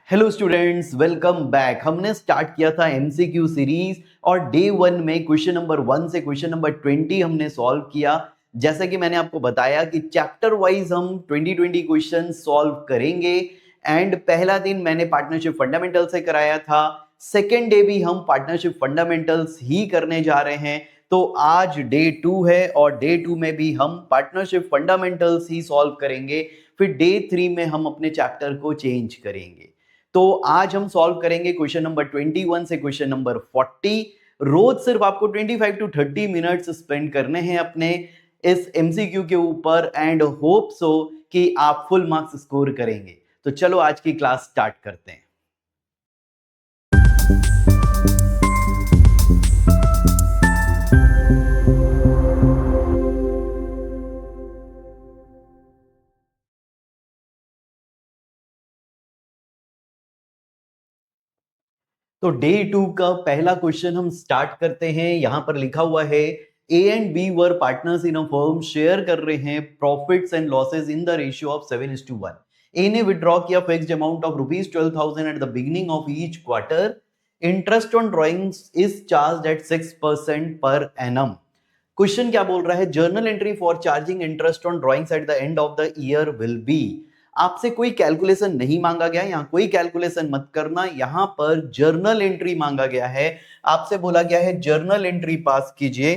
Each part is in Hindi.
Hello students, welcome back. हमने स्टार्ट किया था एमसीक्यू सीरीज और डे 1 में क्वेश्चन नंबर 1 से क्वेश्चन नंबर 20 हमने सॉल्व किया। जैसा कि मैंने आपको बताया कि चैप्टर वाइज हम 20 क्वेश्चन सॉल्व करेंगे। एंड पहला दिन मैंने पार्टनरशिप फंडामेंटल से कराया था, सेकेंड डे भी हम पार्टनरशिप फंडामेंटल्स ही करने जा रहे हैं। तो आज डे 2 है और डे 2 में भी हम पार्टनरशिप फंडामेंटल्स ही सॉल्व करेंगे। फिर डे 3 में हम अपने चैप्टर को चेंज करेंगे। तो आज हम सॉल्व करेंगे क्वेश्चन नंबर 21 से क्वेश्चन नंबर 40। रोज सिर्फ आपको 25 टू 30 मिनट्स स्पेंड करने हैं अपने इस एमसीक्यू के ऊपर एंड होप सो कि आप फुल मार्क्स स्कोर करेंगे। तो चलो आज की क्लास स्टार्ट करते हैं। तो डे 2 का पहला क्वेश्चन हम स्टार्ट करते हैं। यहां पर लिखा हुआ है A and B were partners in a firm, share कर रहे हैं profits and losses in the ratio of 7:1। A ने विड्रॉ किया fixed amount of ₹12,000 at the beginning of each quarter. Interest on drawings is charged at 6% per annum. Question क्या बोल रहा है? Journal entry for charging interest on drawings at the end of the year will be. आपसे कोई कैलकुलेशन नहीं मांगा गया, यहां कोई कैलकुलेशन मत करना। यहां पर जर्नल एंट्री मांगा गया है। आपसे बोला गया है जर्नल एंट्री पास कीजिए,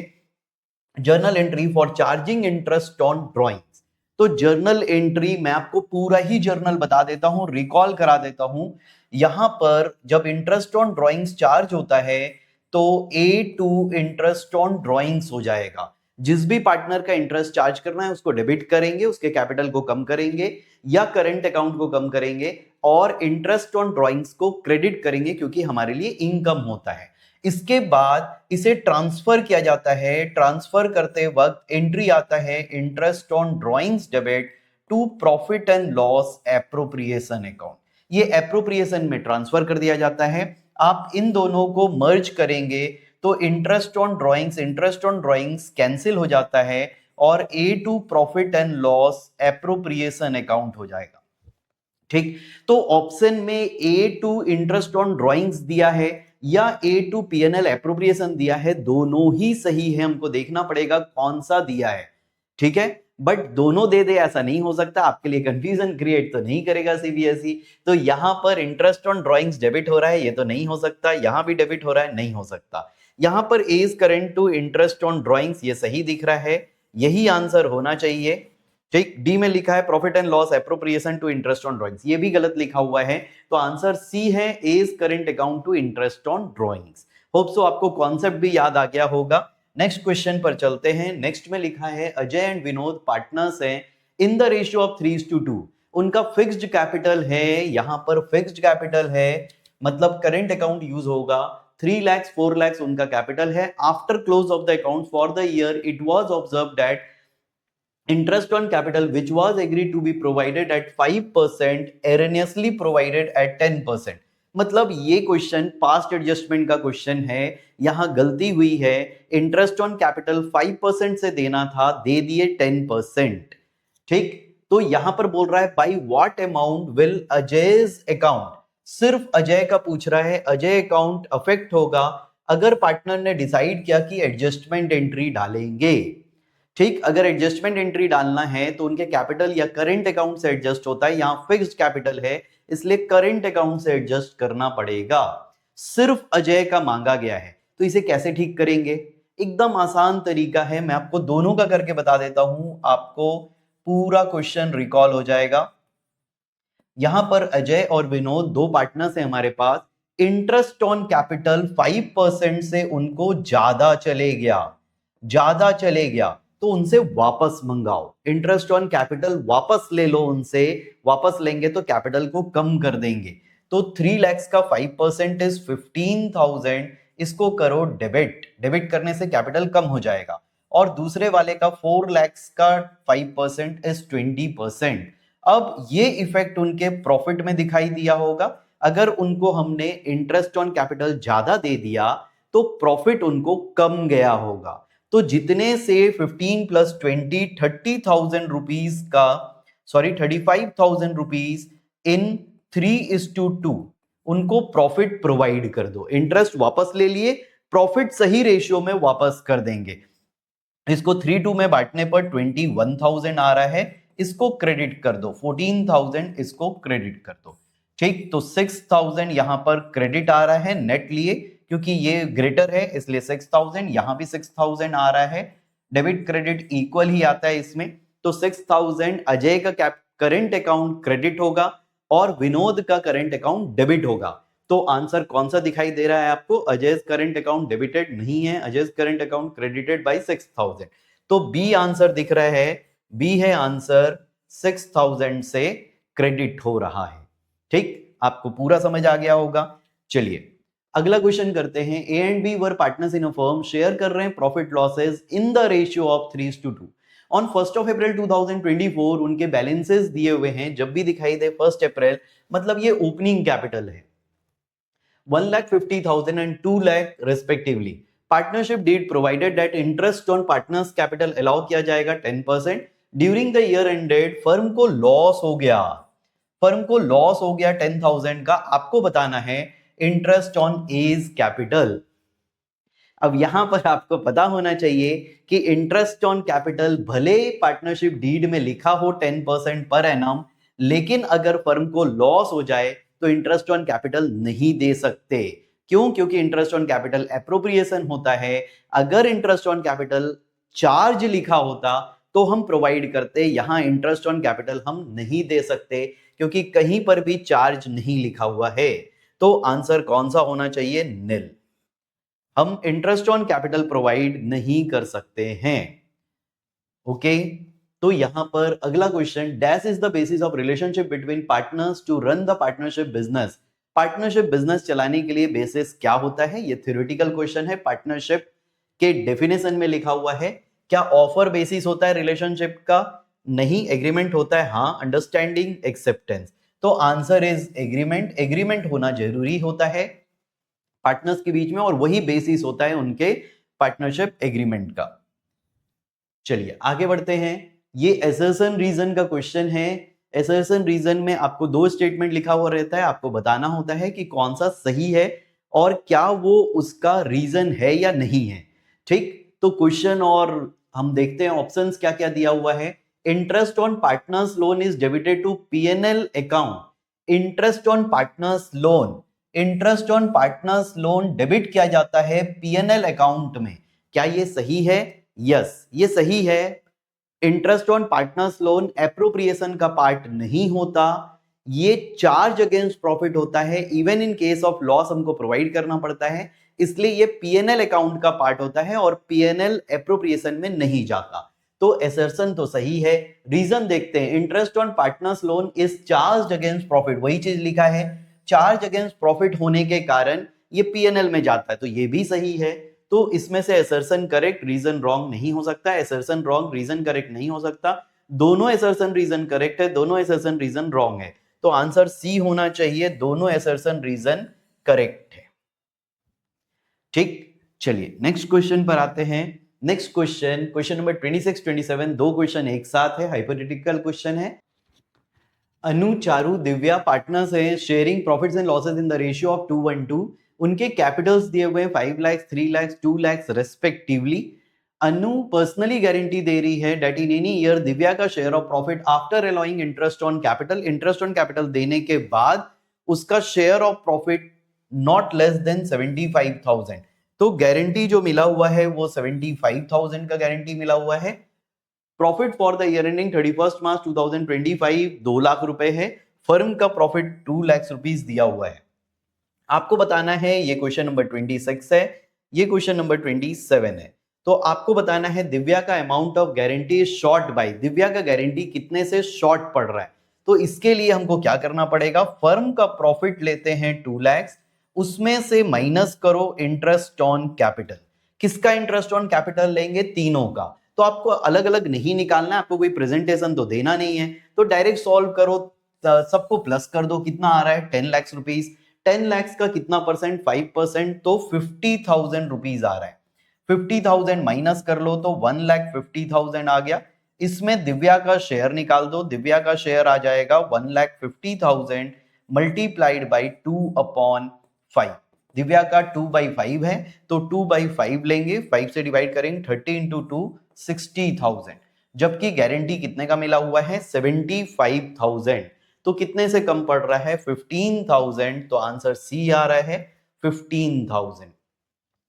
journal entry for charging interest on drawings. तो जर्नल एंट्री मैं आपको पूरा ही जर्नल बता देता हूं, रिकॉल करा देता हूं। यहां पर जब इंटरेस्ट ऑन ड्रॉइंग्स चार्ज होता है तो A2 इंटरेस्ट ऑन ड्रॉइंग्स हो जाएगा। जिस भी पार्टनर का इंटरेस्ट चार्ज करना है उसको डेबिट करेंगे, उसके कैपिटल को कम करेंगे या करंट अकाउंट को कम करेंगे और इंटरेस्ट ऑन ड्रॉइंग्स को क्रेडिट करेंगे क्योंकि हमारे लिए इनकम होता है। इसके बाद इसे ट्रांसफर किया जाता है। ट्रांसफर करते वक्त एंट्री आता है interest on drawings debit to profit and loss appropriation account. ये एप्रोप्रिएशन में ट्रांसफर कर दिया जाता है। आप इन दोनों को मर्ज करेंगे तो इंटरेस्ट ऑन ड्रॉइंग्स कैंसिल हो जाता है और A2 profit and loss appropriation account हो जाएगा। ठीक, तो ऑप्शन में A2 इंटरेस्ट ऑन ड्रॉइंग्स दिया है या A2 P&L एप्रोप्रिएशन दिया है, दोनों ही सही है। हमको देखना पड़ेगा कौन सा दिया है। ठीक है, बट दोनों दे दे ऐसा नहीं हो सकता, आपके लिए कंफ्यूजन क्रिएट तो नहीं करेगा सीबीएसई। तो यहां पर इंटरेस्ट ऑन ड्रॉइंग्स डेबिट हो रहा है, ये तो नहीं हो सकता। यहां भी डेबिट हो रहा है, नहीं हो सकता। यहां पर A is current to interest on drawings, ये सही दिख रहा है, यही आंसर होना चाहिए। ठीक, डी में लिखा है profit and loss appropriation to interest on drawings, ये भी गलत लिखा हुआ है। तो आंसर सी है, A is current account to interest on drawings. Hope so आपको कॉन्सेप्ट भी याद आ गया होगा। नेक्स्ट क्वेश्चन पर चलते हैं। नेक्स्ट में लिखा है अजय एंड विनोद पार्टनर्स हैं इन द रेशियो ऑफ 3:2। उनका फिक्स्ड कैपिटल है, यहां पर फिक्स्ड कैपिटल है मतलब करंट अकाउंट यूज होगा। 3 lakhs 4 lakhs उनका कैपिटल है। After close of the account for the year it was observe that interest on capital which was agreed to be provided at 5% erroneously provided at 10%। मतलब ये क्वेश्चन पास्ट एडजस्टमेंट का क्वेश्चन है, यहां गलती हुई है। इंटरेस्ट ऑन कैपिटल 5% से देना था, दे दिए 10%। ठीक, तो यहां पर बोल रहा है by what amount will Ajay's account, सिर्फ अजय का पूछ रहा है। अजय अकाउंट अफेक्ट होगा अगर पार्टनर ने डिसाइड किया कि एडजस्टमेंट एंट्री डालेंगे। ठीक, अगर एडजस्टमेंट एंट्री डालना है तो उनके कैपिटल या करंट अकाउंट से एडजस्ट होता है। यहां फिक्स्ड कैपिटल है इसलिए करंट अकाउंट से एडजस्ट करना पड़ेगा। सिर्फ अजय का मांगा गया है, तो इसे कैसे ठीक करेंगे? एकदम आसान तरीका है, मैं आपको दोनों का करके बता देता हूं, आपको पूरा क्वेश्चन रिकॉल हो जाएगा। यहां पर अजय और विनोद दो पार्टनर्स हैं हमारे पास। इंटरेस्ट ऑन कैपिटल 5% से उनको ज्यादा चले गया, ज्यादा चले गया तो उनसे वापस मंगाओ। इंटरेस्ट ऑन कैपिटल वापस ले लो उनसे, वापस लेंगे तो कैपिटल को कम कर देंगे। तो 3 lakhs का 5% इज 15,000, इसको करो डेबिट, डेबिट करने से कैपिटल कम हो जाएगा। और दूसरे वाले का 4 lakhs का 5% इज 20%। अब ये इफेक्ट उनके प्रॉफिट में दिखाई दिया होगा। अगर उनको हमने इंटरेस्ट ऑन कैपिटल ज्यादा दे दिया तो प्रॉफिट उनको कम गया होगा। तो जितने से 15 + 20 30,000 रुपीज का, सॉरी 35,000 रुपीज इन 3:2 उनको प्रॉफिट प्रोवाइड कर दो। इंटरेस्ट वापस ले लिए, प्रॉफिट सही रेशियो में वापस कर देंगे। इसको 3:2 में बांटने पर 21,000 आ रहा है, इसको क्रेडिट कर दो। 14,000 इसको क्रेडिट कर दो। ठीक, तो 6,000 यहां पर क्रेडिट आ रहा है नेट लिए, क्योंकि ये ग्रेटर है इसलिए 6,000, यहां भी 6,000 आ रहा है। डेबिट क्रेडिट इक्वल ही आता है इसमें, तो 6,000 अजय का करंट अकाउंट क्रेडिट होगा और विनोद का करंट अकाउंट डेबिट होगा। तो आंसर कौन सा दिखाई दे रहा है आपको? अजय करंट अकाउंट डेबिटेड नहीं है, Ajay current account credited bye 6,000। तो बी आंसर दिख रहा है, बी है आंसर, 6,000 से क्रेडिट हो रहा है। ठीक, आपको पूरा समझ आ गया होगा। चलिए अगला क्वेश्चन करते हैं। A and B were partners in a firm, share कर रहे हैं profit losses in the ratio of 3:2। On 1 April 2024 उनके बैलेंसेस दिए हुए हैं। जब भी दिखाई दे 1 अप्रैल, मतलब ये ओपनिंग कैपिटल है, 1,50,000 and 2 lakh respectively. Partnership deed provided that interest on partners capital allow किया जाएगा 10%. During the year ended firm को लॉस हो गया, फर्म को लॉस हो गया 10,000 का। आपको बताना है इंटरेस्ट ऑन एज कैपिटल। अब यहां पर आपको पता होना चाहिए कि इंटरेस्ट ऑन कैपिटल भले पार्टनरशिप डीड में लिखा हो 10% पर एनम, लेकिन अगर फर्म को लॉस हो जाए तो इंटरेस्ट ऑन कैपिटल नहीं दे सकते। क्यों? क्योंकि इंटरेस्ट ऑन कैपिटल एप्रोप्रिएशन होता है। अगर इंटरेस्ट ऑन कैपिटल चार्ज लिखा होता तो हम प्रोवाइड करते, यहां इंटरेस्ट ऑन कैपिटल हम नहीं दे सकते क्योंकि कहीं पर भी चार्ज नहीं लिखा हुआ है। तो आंसर कौन सा होना चाहिए? निल। हम इंटरेस्ट ऑन कैपिटल प्रोवाइड नहीं कर सकते हैं। ओके, तो यहां पर अगला question, dash is the basis of relationship between partners to run the partnership business. Partnership business चलाने के लिए बेसिस क्या होता है? ये थ्योरेटिकल क्वेश्चन है, पार्टनरशिप के डेफिनेशन में लिखा हुआ है। क्या ऑफर बेसिस होता है रिलेशनशिप का? नहीं, एग्रीमेंट होता है। हाँ, अंडरस्टैंडिंग, एक्सेप्टेंस। तो आंसर इज एग्रीमेंट। एग्रीमेंट होना जरूरी होता है पार्टनर्स के बीच में और वही बेसिस होता है उनके पार्टनरशिप एग्रीमेंट का। चलिए आगे बढ़ते हैं। ये असर्शन रीजन का क्वेश्चन है। असर्शन रीजन में आपको दो स्टेटमेंट लिखा हुआ रहता है, आपको बताना होता है कि कौन सा सही है और क्या वो उसका रीजन है या नहीं है। ठीक, तो क्वेश्चन और हम देखते हैं ऑप्शंस क्या क्या दिया हुआ है। Interest on partners loan is debited to PNL account. Interest on partners loan, interest on partners loan debit किया जाता है पीएनएल अकाउंट में। क्या ये सही है? यस, ये सही है। Interest on partners loan appropriation का पार्ट नहीं होता, ये चार्ज अगेंस्ट प्रॉफिट होता है। Even in case of loss हमको प्रोवाइड करना पड़ता है, इसलिए ये पीएनएल अकाउंट का पार्ट होता है और पीएनएल एप्रोप्रिएशन में नहीं जाता। तो असर्शन तो सही है। रीजन देखते हैं, interest on partners loan is charge against profit, वही चीज लिखा है, चार्ज अगेंस्ट प्रॉफिट होने के कारण ये पीएनएल में जाता है, तो ये भी सही है। तो इसमें से असर्शन करेक्ट, रीजन रॉन्ग नहीं हो सकता। असर्शन रॉन्ग, रीजन करेक्ट नहीं हो सकता। दोनों असर्शन रीजन करेक्ट है, दोनों असर्शन रीजन रॉन्ग है। तो आंसर सी होना चाहिए, दोनों असर्शन रीजन करेक्ट है। ठीक, चलिए नेक्स्ट क्वेश्चन पर आते हैं। नेक्स्ट क्वेश्चन, क्वेश्चन नंबर 26, 27, दो क्वेश्चन एक साथ है, हाइपोथेटिकल क्वेश्चन है। अनु, चारू, दिव्या पार्टनर्स हैं, sharing profits and losses in the ratio of 2:1. उनके कैपिटल्स दिए हुए हैं 5 lakh, 3 lakh, 2 lakh respectively. Anu personally guarantee दे रही है that in any year Divya का share of profit after allowing interest on capital, interest on capital देने के बाद उसका share of profit not less than 75,000। तो गारंटी जो मिला हुआ है वो 75,000 का गारंटी मिला हुआ है। Profit for the year ending 31 मार्च 2025 2 लाख रुपए है। फर्म का प्रॉफिट 2 लाख रुपीस दिया हुआ है। आपको बताना है, ये क्वेश्चन नंबर 26 है, ये क्वेश्चन नंबर 27 है। तो आपको बताना है दिव्या का amount of guarantee short by, Divya का गारंटी कितने से शॉर्ट पड़ रहा है। तो इसके लिए हमको क्या करना पड़ेगा, फर्म का प्रॉफिट लेते हैं 2 लाख, उसमें से माइनस करो इंटरेस्ट ऑन कैपिटल। किसका इंटरेस्ट ऑन कैपिटल लेंगे? तीनों का। तो आपको अलग अलग नहीं निकालना है, आपको कोई प्रेजेंटेशन तो देना नहीं है, तो डायरेक्ट सॉल्व करो, सबको प्लस कर दो। कितना आ रहा है? 10 लाख रुपीस। 10 लाख का कितना परसेंट? 5%, तो 50,000 रुपीज आ रहा है। 50,000 माइनस कर लो तो 1,50,000 आ गया। इसमें दिव्या का शेयर निकाल दो, दिव्या का शेयर आ जाएगा 1,50,000 मल्टीप्लाइड बाई 2/5। दिव्या का 2/5 है तो 2/5 लेंगे, 5 से डिवाइड करेंगे, 30 इंटू 2 60,000, जबकि गारंटी कितने का मिला हुआ है 75,000। तो कितने से कम पड़ रहा है 15,000, तो आंसर सी आ रहा है 15,000।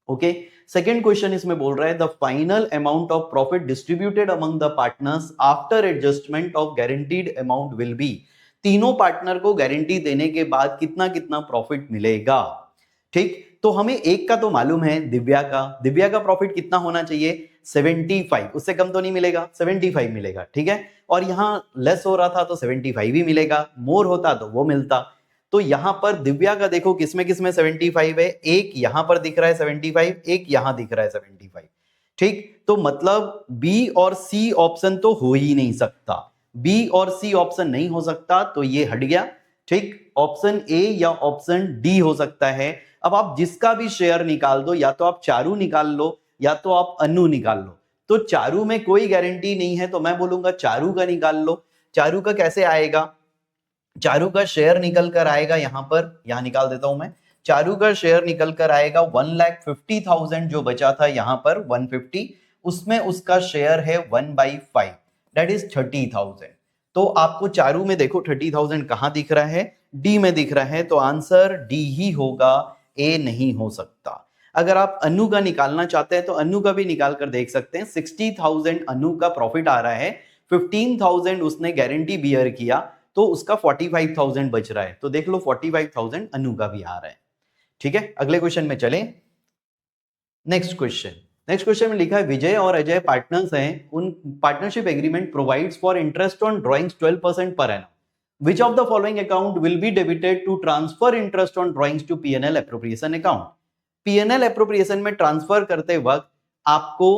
ओके, सेकेंड क्वेश्चन इसमें बोल रहा है the final amount of profit distributed among the partners after adjustment of guaranteed amount will be. तीनों पार्टनर को गारंटी देने के बाद कितना कितना प्रॉफिट मिलेगा। ठीक, तो हमें एक का तो मालूम है, दिव्या का प्रॉफिट कितना होना चाहिए 75, उससे कम तो नहीं मिलेगा, 75 मिलेगा। ठीक है, और यहां लेस हो रहा था तो 75 ही मिलेगा, मोर होता तो वो मिलता। तो यहां पर दिव्या का देखो किसमें किसमें 75 है, एक यहां पर दिख रहा है 75, एक यहां दिख रहा है 75। ठीक, तो मतलब बी और सी ऑप्शन तो हो ही नहीं सकता, बी और सी ऑप्शन नहीं हो सकता, तो ये हट गया। ठीक, ऑप्शन ए या ऑप्शन डी हो सकता है। अब आप जिसका भी शेयर निकाल दो, या तो आप चारू निकाल लो या तो आप अनु निकाल लो। तो चारू में कोई गारंटी नहीं है तो मैं बोलूंगा चारू का निकाल लो। चारू का कैसे आएगा, चारू का शेयर निकल कर आएगा, यहां निकाल देता हूं मैं, चारू का शेयर निकल कर आएगा 1,50,000, जो बचा था यहां पर 150, उसमें उसका शेयर है 1/5, दैट इज 30,000। तो आपको चारू में देखो 30,000 कहां दिख रहा है, डी में दिख रहा है, तो आंसर डी ही होगा, ए नहीं हो सकता। अगर आप अनु का निकालना चाहते हैं तो अनु का भी निकाल कर देख सकते हैं। 60,000 अनु का प्रॉफिट आ रहा है, 15,000 उसने गारंटी बियर किया, तो उसका 45,000 बच रहा है। तो देख लो 45,000 अनु का भी आ रहा है। ठीक है, अगले क्वेश्चन में चलें। नेक्स्ट क्वेश्चन में लिखा है विजय और अजय पार्टनर्स हैं, उन partnership agreement provides for interest on drawings 12% per annum. Which of the following account will be debited to transfer interest on drawings to PNL appropriation account. PNL appropriation में ट्रांसफर करते वक्त आपको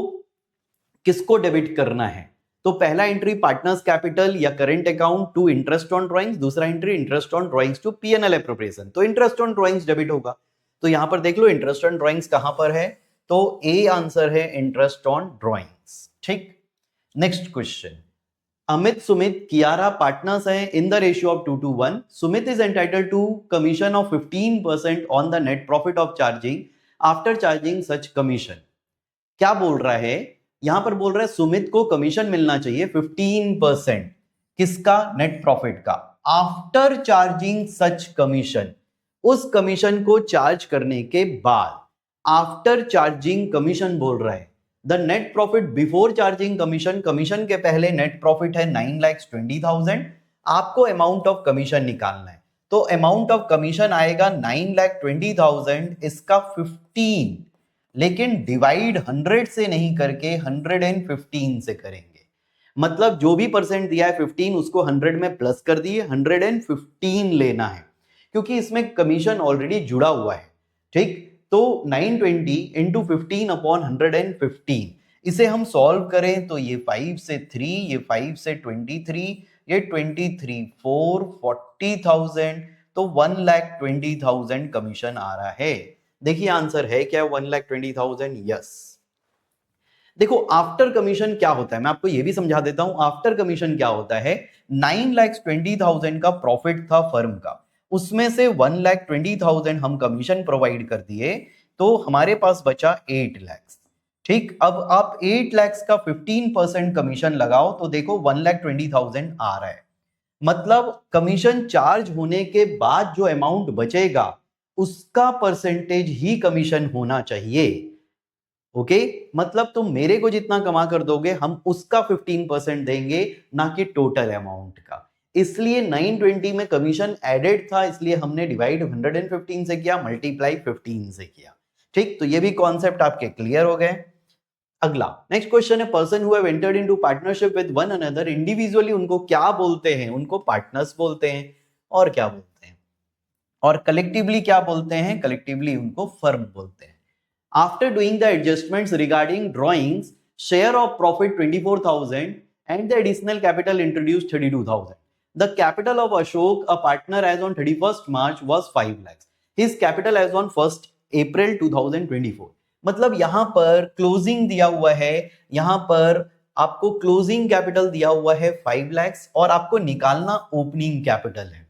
किसको डेबिट करना है, तो पहला एंट्री पार्टनर्स कैपिटल या current account to interest on drawings, दूसरा entry interest on drawings to PNL appropriation. तो इंटरेस्ट ऑन ड्रॉइंग्स डेबिट होगा, तो यहां पर देख लो इंटरेस्ट ऑन ड्रॉइंग्स कहां पर है, तो ए आंसर है इंटरेस्ट ऑन ड्रॉइंग्स। ठीक, next question, Amit Sumit Kiara partners हैं in the ratio of 2:1। Sumit is entitled to commission of 15% on the net profit of charging after charging such commission. क्या बोल रहा है, यहां पर बोल रहा है सुमित को कमीशन मिलना चाहिए 15%, किसका, नेट प्रॉफिट का, आफ्टर चार्जिंग सच कमीशन, उस कमीशन को चार्ज करने के बाद, आफ्टर चार्जिंग कमीशन बोल रहा है। The net profit before charging commission, commission के पहले नेट प्रॉफिट है 9,20,000, आपको अमाउंट ऑफ कमीशन निकालना है, तो अमाउंट ऑफ कमीशन आएगा 9,20,000, इसका 15, लेकिन डिवाइड 100 से नहीं करके 115 से करेंगे। मतलब जो भी परसेंट दिया है 15, उसको 100 में प्लस कर दिए, 115 लेना है, क्योंकि इसमें कमीशन ऑलरेडी जुड़ा हुआ है। ठीक, तो 920 इंटू 15 अपॉन 115, इसे हम सॉल्व करें तो ये 5 से 3, ये 5 से 23, ये 23 4 40,000, तो 1,20,000 कमीशन आ रहा है। देखिए आंसर है क्या 1,20,000, यस। देखो आफ्टर कमीशन क्या होता है, मैं आपको यह भी समझा देता हूं। आफ्टर कमीशन क्या होता है, 9,20,000 का प्रॉफिट था फर्म का, उसमें से 1,20,000 हम कमीशन प्रोवाइड कर दिए, तो हमारे पास बचा 8 लाख। ठीक, अब आप 8 लाख का 15% कमीशन लगाओ तो देखो 1,20,000 आ रहा है। मतलब कमीशन चार्ज होने के बाद जो अमाउंट बचेगा उसका परसेंटेज ही कमीशन होना चाहिए। ओके, मतलब तुम मेरे को जितना कमा कर दोगे हम उसका 15% देंगे, ना कि टोटल अमाउंट का। इसलिए 920 में कमीशन एडेड था, इसलिए हमने डिवाइड 115 से किया, मल्टीप्लाई 15 से किया। ठीक, तो ये भी कॉन्सेप्ट आपके क्लियर हो गए। अगला नेक्स्ट क्वेश्चन है, person who have entered into partnership with one another individually, उनको क्या बोलते हैं, उनको पार्टनर्स बोलते हैं, और क्या बोलते हैं, और कलेक्टिवली क्या बोलते हैं, कलेक्टिवली उनको फर्म बोलते हैं। After doing the adjustments regarding drawings, share of profit 24,000 and the additional capital introduced 32,000. The capital of Ashok, a partner as on 31st March was 5 lakhs. His capital as on 1st April 2024. मतलब यहां पर क्लोजिंग दिया हुआ है, यहां पर आपको क्लोजिंग कैपिटल दिया हुआ है 5 lakhs और आपको निकालना ओपनिंग कैपिटल है।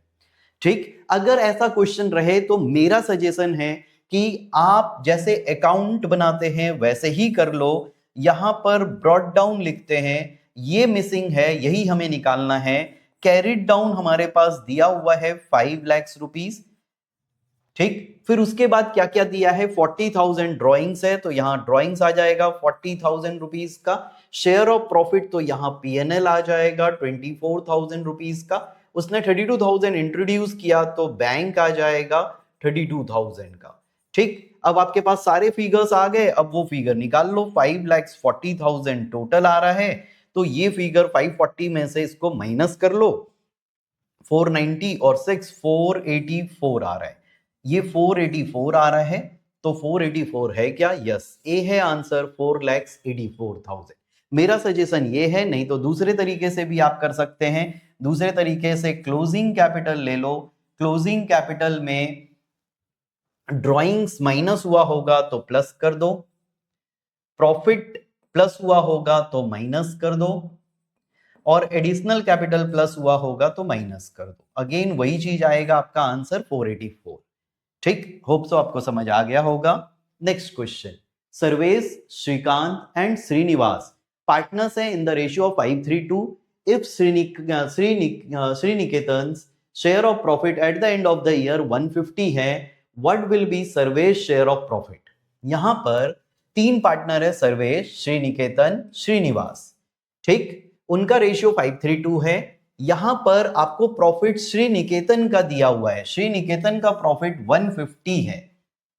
ठीक, अगर ऐसा क्वेश्चन रहे तो मेरा सजेशन है कि आप जैसे अकाउंट बनाते हैं वैसे ही कर लो। यहां पर ब्रॉट डाउन लिखते हैं, ये मिसिंग है, यही हमें निकालना है। कैरिड डाउन हमारे पास दिया हुआ है 5 लाख रुपीस। ठीक, फिर उसके बाद क्या क्या दिया है, 40,000 ड्रॉइंग्स है तो यहां ड्रॉइंग्स आ जाएगा 40,000 रुपीस का। शेयर ऑफ प्रॉफिट तो यहां पीएनएल आ जाएगा 24,000 रुपीस का। उसने 32,000 इंट्रोड्यूस किया तो बैंक आ जाएगा 32,000 का। ठीक, अब आपके पास सारे फिगर्स आ गए, अब वो फिगर निकाल लो। 5,40,000 टोटल आ रहा है, तो ये फिगर 540 में से इसको माइनस कर लो। 490 और 6 484 आ रहा है, ये 484 आ रहा है, तो 484 है क्या? यस, ए है आंसर 4,84,000। मेरा सजेशन ये है, नहीं तो दूसरे तरीके से भी आप कर सकते हैं। दूसरे तरीके से क्लोजिंग कैपिटल ले लो। क्लोजिंग कैपिटल में ड्रॉइंग्स माइनस हुआ होगा तो प्लस कर दो, प्रॉफिट प्लस हुआ होगा तो माइनस कर दो, और एडिशनल कैपिटल प्लस हुआ होगा तो माइनस कर दो। अगेन वही चीज आएगा, आपका आंसर 484। ठीक, होप सो आपको समझ आ गया होगा। Next question, Sarvesh, Shrikant and Srinivas partners हैं in the ratio of 5:3. If Shriniketan share of profit at the end of the year 150 है, what will be Sarvesh share of profit? यहां पर तीन पार्टनर है, सर्वेश, श्रीनिकेतन, श्रीनिवास। ठीक, उनका रेशियो 5:3 है। यहां पर आपको प्रॉफिट श्री निकेतन का दिया हुआ है, श्री निकेतन का प्रॉफिट 150 है।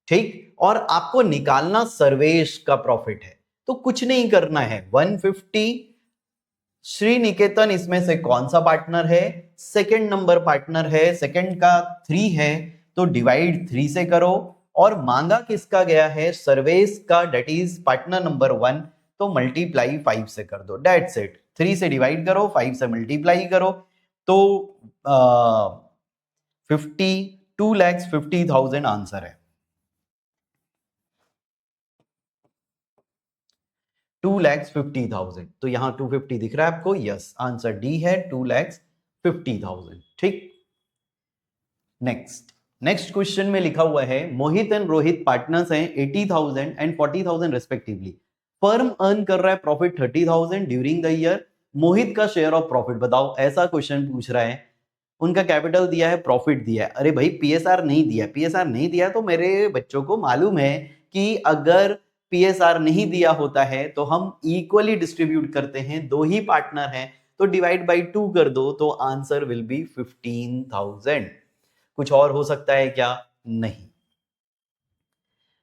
ठीक, और आपको निकालना सर्वेश का प्रॉफिट है, तो कुछ नहीं करना है। 150 श्री निकेतन, इसमें से कौन सा पार्टनर है? सेकंड नंबर पार्टनर है, सेकंड का 3 है, तो डिवाइड 3 से करो। और मांगा किसका गया है? सर्वेश का, डेट इज पार्टनर नंबर 1, तो मल्टीप्लाई 5 से कर दो, डेट्स इट। 3 से डिवाइड करो, 5 से मल्टीप्लाई करो, तो 2,50,000 आंसर है। 2,50,000, तो यहां 250 दिख रहा है आपको? यस, आंसर डी है 2,50,000। ठीक, नेक्स्ट क्वेश्चन में लिखा हुआ है, मोहित एंड रोहित पार्टनर्स हैं 80,000 एंड 40,000 रेस्पेक्टिवली। फर्म अर्न कर रहा है प्रॉफिट 30,000 ड्यूरिंग द ईयर। मोहित का शेयर ऑफ प्रॉफिट बताओ, ऐसा क्वेश्चन पूछ रहा है। उनका कैपिटल दिया है, प्रॉफिट दिया है। अरे भाई, पीएसआर नहीं दिया, पीएसआर नहीं दिया तो मेरे बच्चों को मालूम है कि अगर पीएसआर नहीं दिया होता है तो हम इक्वली डिस्ट्रीब्यूट करते हैं, दो ही पार्टनर हैं तो डिवाइड बाई 2 कर दो, तो आंसर विल बी 15,000। कुछ और हो सकता है क्या? नहीं।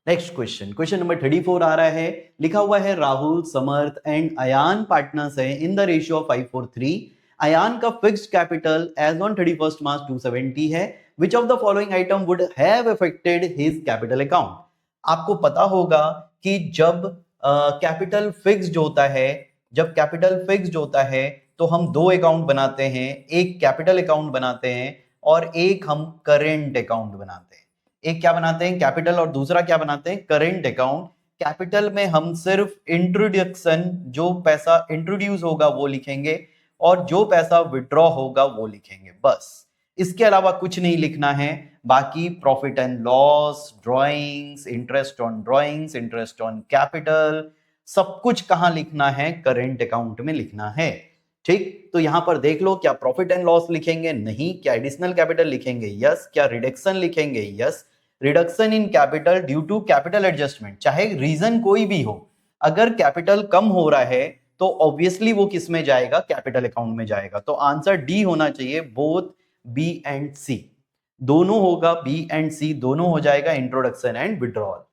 नेक्स्ट क्वेश्चन, क्वेश्चन नंबर 34 आ रहा है, लिखा हुआ है राहुल, समर्थ एंड अयान पार्टनर्स है in the ratio of 5:3. Ayan का fixed capital as on 31 March 270 है। Which of the following item would have affected his capital account? आपको पता होगा कि जब कैपिटल फिक्स्ड होता है, जब कैपिटल फिक्स्ड होता है तो हम दो अकाउंट बनाते हैं, एक कैपिटल अकाउंट बनाते हैं और एक हम करेंट अकाउंट बनाते हैं। एक क्या बनाते हैं? कैपिटल, और दूसरा क्या बनाते हैं? Current account. कैपिटल में हम सिर्फ इंट्रोडक्शन, जो पैसा इंट्रोड्यूस होगा वो लिखेंगे, और जो पैसा विड्रॉ होगा वो लिखेंगे, बस। इसके अलावा कुछ नहीं लिखना है। बाकी profit and loss, drawings, interest on drawings, interest on capital, सब कुछ कहां लिखना है? करेंट अकाउंट में लिखना है। ठीक, तो यहां पर देख लो, क्या प्रॉफिट एंड लॉस लिखेंगे? नहीं। क्या एडिशनल कैपिटल लिखेंगे? यस। क्या रिडक्शन लिखेंगे? Yes. Reduction in capital due to capital adjustment, चाहे रीजन कोई भी हो, अगर कैपिटल कम हो रहा है तो ऑब्वियसली वो किस में जाएगा? कैपिटल अकाउंट में जाएगा। तो आंसर डी होना चाहिए, बोथ बी एंड सी, दोनों होगा, बी एंड सी दोनों हो जाएगा, introduction and withdrawal.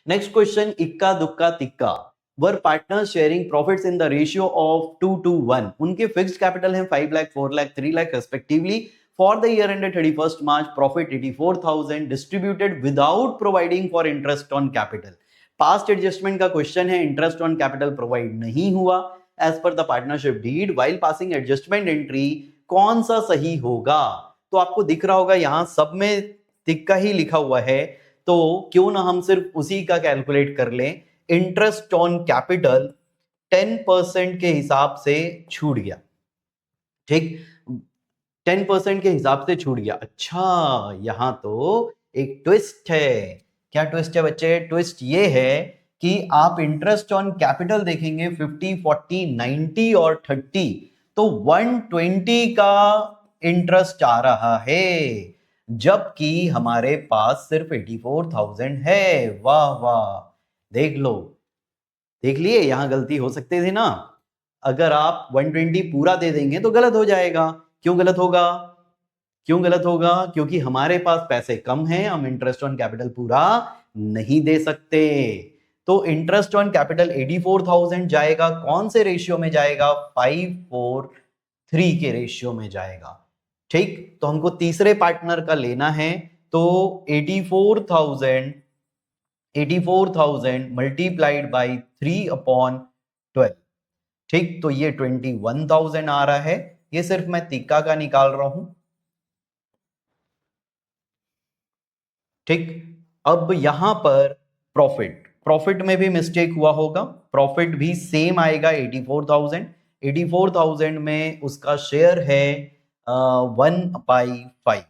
Next question, Ikka Dukka Tikka were partner sharing profits in the ratio of 2:1. उनके फिक्स्ड कैपिटल है 5 lakh, 4 lakh, 3 lakh respectively. For the year ended 31 March, profit 84,000 distributed without providing for interest on capital. Past adjustment का क्वेश्चन है, इंटरेस्ट ऑन कैपिटल प्रोवाइड नहीं हुआ as per the partnership deed while passing adjustment entry. कौन सा सही होगा? तो आपको दिख रहा होगा यहां सब में तिक्का ही लिखा हुआ है, तो क्यों ना हम सिर्फ उसी का कैलकुलेट कर लें। इंटरेस्ट ऑन कैपिटल 10% के हिसाब से छूट गया। ठीक, 10% के हिसाब से छूट गया। अच्छा, यहां तो एक ट्विस्ट है। क्या ट्विस्ट है बच्चे? ट्विस्ट ये है कि आप इंटरेस्ट ऑन कैपिटल देखेंगे 50, 40, 90 और 30, तो 120 का इंटरेस्ट आ रहा है, जबकि हमारे पास सिर्फ 84,000 है। वाह वाह, देख लो, देख लिए, यहां गलती हो सकती थी ना। अगर आप 120 पूरा दे देंगे तो गलत हो जाएगा। क्यों गलत होगा? क्यों गलत होगा? क्योंकि हमारे पास पैसे कम हैं, हम इंटरेस्ट ऑन कैपिटल पूरा नहीं दे सकते। तो इंटरेस्ट ऑन कैपिटल 84,000 जाएगा, कौन से रेशियो में जाएगा? 543 के रेशियो में जाएगा। ठीक, तो हमको तीसरे पार्टनर का लेना है, तो 84,000 मल्टीप्लाइड बाई 3/12। ठीक, तो ये 21,000 आ रहा है। ये सिर्फ मैं तिक्का का निकाल रहा हूं। ठीक, अब यहां पर प्रॉफिट में भी मिस्टेक हुआ होगा। प्रॉफिट भी सेम आएगा 84,000 में उसका शेयर है 1/5।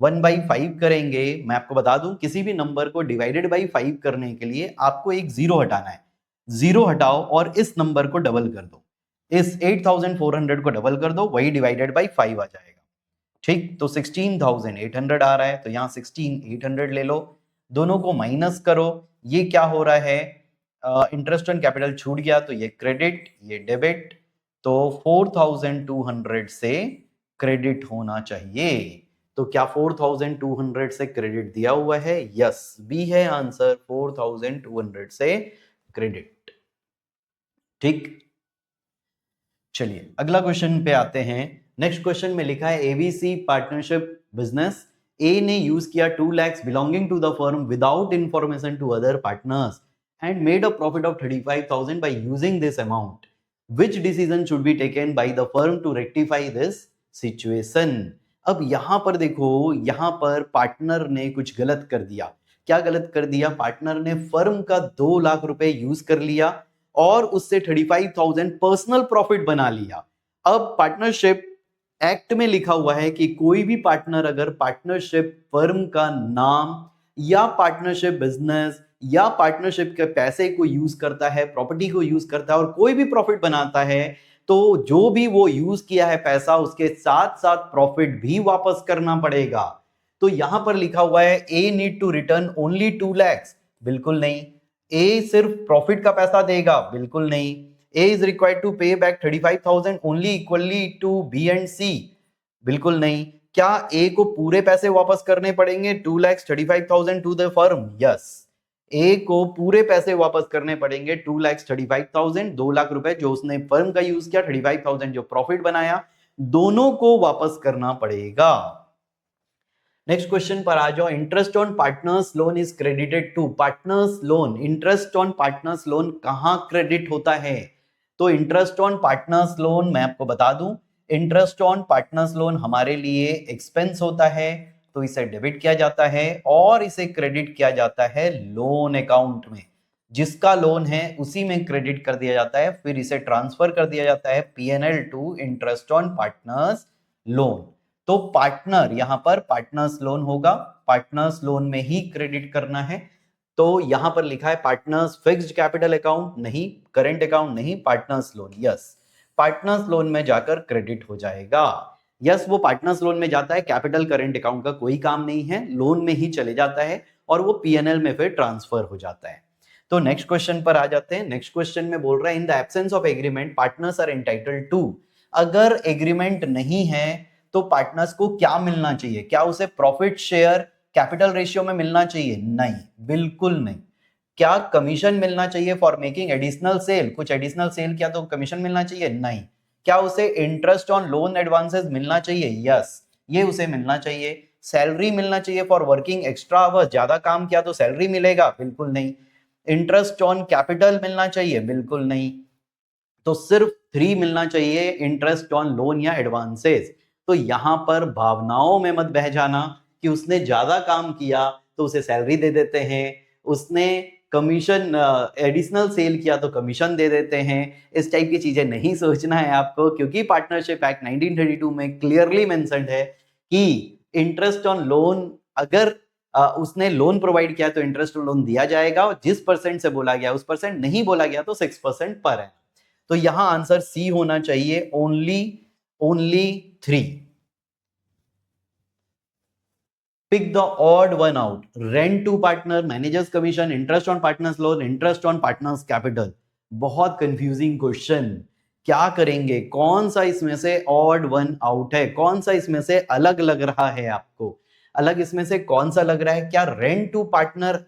1/5 करेंगे। मैं आपको बता दूं, किसी भी नंबर को डिवाइडेड बाई 5 करने के लिए आपको एक जीरो हटाना है। जीरो हटाओ और इस नंबर को डबल कर दो, इस 8,400 को डबल कर दो, वही डिवाइडेड बाई 5 आ जाएगा। ठीक, तो 16,800 आ रहा है, तो यहां 16,800 ले लो, दोनों को माइनस करो। ये क्या हो रहा है? इंटरेस्ट ऑन कैपिटल छूट गया, तो ये क्रेडिट, ये डेबिट, तो 4,200 से क्रेडिट होना चाहिए। तो क्या 4,200 से क्रेडिट दिया हुआ है? यस, बी है आंसर, 4,200 से क्रेडिट। ठीक, चलिए अगला क्वेश्चन पे आते हैं। नेक्स्ट क्वेश्चन में लिखा है एबीसी पार्टनरशिप बिजनेस, ए ने यूज किया 2 lakhs belonging to the firm without information to other partners and made a profit of 35,000 by using this amount. Which decision should be taken by the firm to rectify this situation? अब यहां पर देखो, यहां पर पार्टनर ने कुछ गलत कर दिया। क्या गलत कर दिया? पार्टनर ने फर्म का 2 लाख रुपए यूज कर लिया और उससे 35,000 पर्सनल प्रॉफिट बना लिया। अब पार्टनरशिप एक्ट में लिखा हुआ है कि कोई भी पार्टनर अगर पार्टनरशिप फर्म का नाम या पार्टनरशिप बिजनेस या पार्टनरशिप के पैसे को यूज करता है, प्रॉपर्टी को यूज करता है और कोई भी प्रॉफिट बनाता है, तो जो भी वो यूज किया है पैसा, उसके साथ साथ प्रॉफिट भी वापस करना पड़ेगा। तो यहां पर लिखा हुआ है A need to return only 2 lakhs। बिल्कुल नहीं। ए सिर्फ प्रॉफिट का पैसा देगा? बिल्कुल नहीं। A is required to pay back 35,000 only equally to B and C? बिल्कुल नहीं। क्या ए को पूरे पैसे वापस करने पड़ेंगे 2,35,000 टू द फर्म? यस, ए को पूरे पैसे वापस करने पड़ेंगे 2,35,000, 2 लाख रुपए जो उसने फर्म का यूज किया, 35,000 जो प्रॉफिट बनाया, दोनों को वापस करना पड़ेगा। नेक्स्ट क्वेश्चन पर आ जाओ। Interest on partners loan is credited to partners loan. Interest on partners loan कहां क्रेडिट होता है? तो इंटरेस्ट ऑन पार्टनर्स लोन मैं आपको बता दूं, इंटरेस्ट ऑन पार्टनर्स लोन हमारे लिए एक्सपेंस होता है, तो इसे डेबिट किया जाता है और इसे क्रेडिट किया जाता है लोन अकाउंट में। जिसका लोन है उसी में क्रेडिट कर दिया जाता है, फिर इसे ट्रांसफर कर दिया जाता है PNL to interest on partners loan. तो पार्टनर, यहां पर पार्टनर्स लोन होगा, पार्टनर्स लोन में ही क्रेडिट करना है। तो यहां पर लिखा है पार्टनर्स फिक्स्ड कैपिटल अकाउंट नहीं, करेंट अकाउंट नहीं, partners loan. Yes, partners loan में जाकर क्रेडिट हो जाएगा। यस, वो पार्टनर्स लोन में जाता है, कैपिटल करेंट अकाउंट का कोई काम नहीं है, लोन में ही चले जाता है और वो पीएनएल में फिर ट्रांसफर हो जाता है। तो नेक्स्ट क्वेश्चन पर आ जाते हैं। नेक्स्ट क्वेश्चन में बोल रहा है in the absence of agreement partners are entitled to. अगर एग्रीमेंट नहीं है तो पार्टनर्स को क्या मिलना चाहिए? क्या उसे प्रॉफिट शेयर कैपिटल रेशियो में मिलना चाहिए? नहीं, बिल्कुल नहीं। क्या कमीशन मिलना चाहिए फॉर मेकिंग एडिशनल सेल? कुछ एडिशनल सेल किया तो कमीशन मिलना चाहिए? नहीं। क्या उसे इंटरेस्ट ऑन लोन एडवांसेस मिलना चाहिए? यस, ये उसे मिलना चाहिए। सैलरी मिलना चाहिए फॉर वर्किंग एक्स्ट्रा आवर्स, ज्यादा काम किया तो सैलरी मिलेगा? बिल्कुल नहीं। इंटरेस्ट ऑन कैपिटल मिलना चाहिए? बिल्कुल नहीं। तो सिर्फ 3 मिलना चाहिए, इंटरेस्ट ऑन लोन या एडवांसेस। तो यहां पर भावनाओं में मत बह जाना कि उसने ज्यादा काम किया तो उसे सैलरी दे देते हैं, उसने कमीशन एडिशनल सेल किया तो कमीशन दे देते हैं। इस टाइप की चीजें नहीं सोचना है आपको, क्योंकि पार्टनरशिप एक्ट 1932 में क्लियरली मेंशन्ड है कि इंटरेस्ट ऑन लोन, अगर उसने लोन प्रोवाइड किया तो इंटरेस्ट ऑन लोन दिया जाएगा, और जिस परसेंट से बोला गया उस परसेंट, नहीं बोला गया तो 6% पर है। तो यहां आंसर सी होना चाहिए, only 3। Pick the odd one out. Rent to partner, managers commission, interest on partners loan, interest on partners capital. बहुत कंफ्यूजिंग क्वेश्चन। क्या करेंगे, कौन सा इसमें से ऑड वन आउट है, कौन सा इसमें से अलग लग रहा है आपको, अलग इसमें से कौन सा लग रहा है? क्या rent to partner?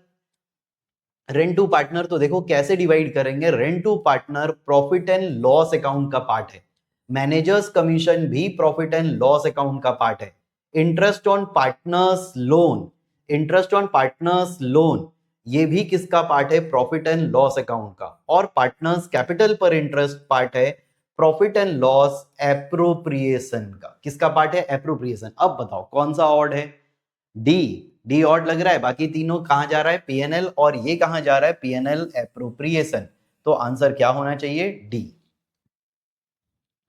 Rent to partner तो देखो कैसे डिवाइड करेंगे। Rent to partner profit and loss account का पार्ट है, मैनेजर्स कमीशन भी प्रॉफिट एंड लॉस अकाउंट का पार्ट है। Interest on partners loan, interest on partners loan ये भी किसका पार्ट है? प्रॉफिट एंड लॉस अकाउंट का। और पार्टनर्स कैपिटल पर इंटरेस्ट पार्ट है प्रॉफिट एंड लॉस एप्रोप्रिएशन का। किसका पार्ट है? एप्रोप्रिएशन। अब बताओ कौन सा ऑड है? डी ऑड लग रहा है, बाकी तीनों कहां जा रहा है? पीएनएल, और ये कहां जा रहा है? PNL appropriation. तो आंसर क्या होना चाहिए? डी।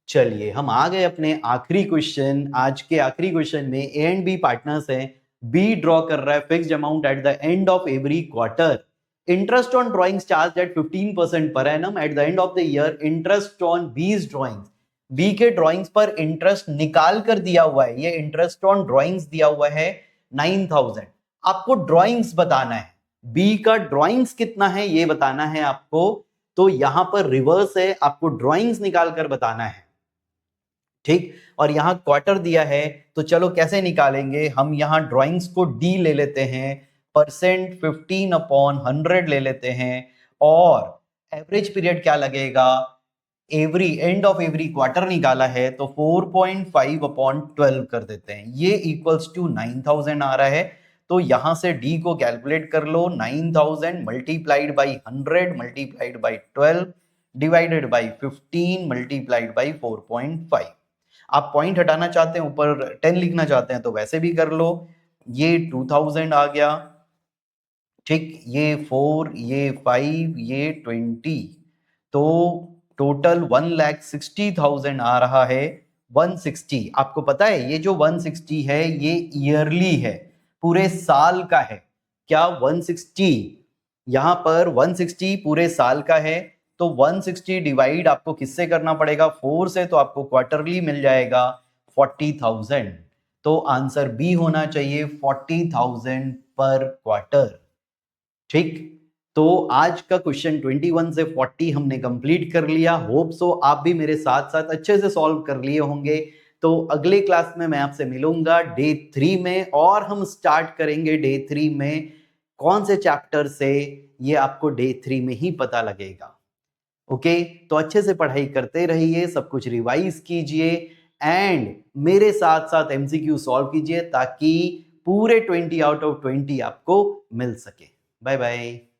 चलिए हम आ गए अपने आखिरी क्वेश्चन। आज के आखिरी क्वेश्चन में ए एंड बी पार्टनर्स हैं, बी ड्रॉ कर रहा है fixed amount at the end of every quarter. Interest on drawings charge at 15% per annum eight the end of the year. Interest on बीज ड्रॉइंग्स, बी के ड्रॉइंग्स पर इंटरेस्ट निकाल कर दिया हुआ है, ये इंटरेस्ट ऑन ड्रॉइंग्स दिया हुआ है 9000। आपको ड्रॉइंग्स बताना है, बी का ड्रॉइंग्स कितना है ये बताना है आपको। तो यहां पर रिवर्स है, आपको ड्रॉइंग्स निकाल कर बताना है, ठीक। और यहां क्वार्टर दिया है, तो चलो कैसे निकालेंगे हम? यहां ड्रॉइंग्स को डी ले लेते हैं, परसेंट 15/100 ले लेते हैं, और एवरेज पीरियड क्या लगेगा? Every end of every quarter निकाला है तो 4.5/12 कर देते हैं, ये इक्वल्स टू 9000 आ रहा है। तो यहां से डी को कैलकुलेट कर लो, 9000 multiplied by 100 multiplied by 12 divided by 15 multiplied by 4.5। आप पॉइंट हटाना चाहते हैं, ऊपर 10 लिखना चाहते हैं तो वैसे भी कर लो। ये 2000 आ गया, ठीक, ये 4, ये 5, ये 20, तो टोटल 1,60,000 आ रहा है। 160, आपको पता है ये जो 160 है ये ईयरली है, पूरे साल का है। क्या 160 यहां पर 160 पूरे साल का है, तो 160 डिवाइड आपको किससे करना पड़ेगा? 4 से, तो आपको क्वार्टरली मिल जाएगा 40,000। तो आंसर बी होना चाहिए 40,000 पर क्वार्टर, ठीक। तो आज का क्वेश्चन 21 से 40 हमने कंप्लीट कर लिया। होप सो आप भी मेरे साथ साथ अच्छे से सॉल्व कर लिए होंगे। तो अगले क्लास में मैं आपसे मिलूंगा डे 3 में, और हम स्टार्ट करेंगे डे 3 में कौन से चैप्टर से, ये आपको डे 3 में ही पता लगेगा। ओके, तो अच्छे से पढ़ाई करते रहिए, सब कुछ रिवाइज कीजिए, एंड मेरे साथ साथ एमसीक्यू सॉल्व कीजिए, ताकि पूरे 20 आउट ऑफ 20 आपको मिल सके। Bye bye.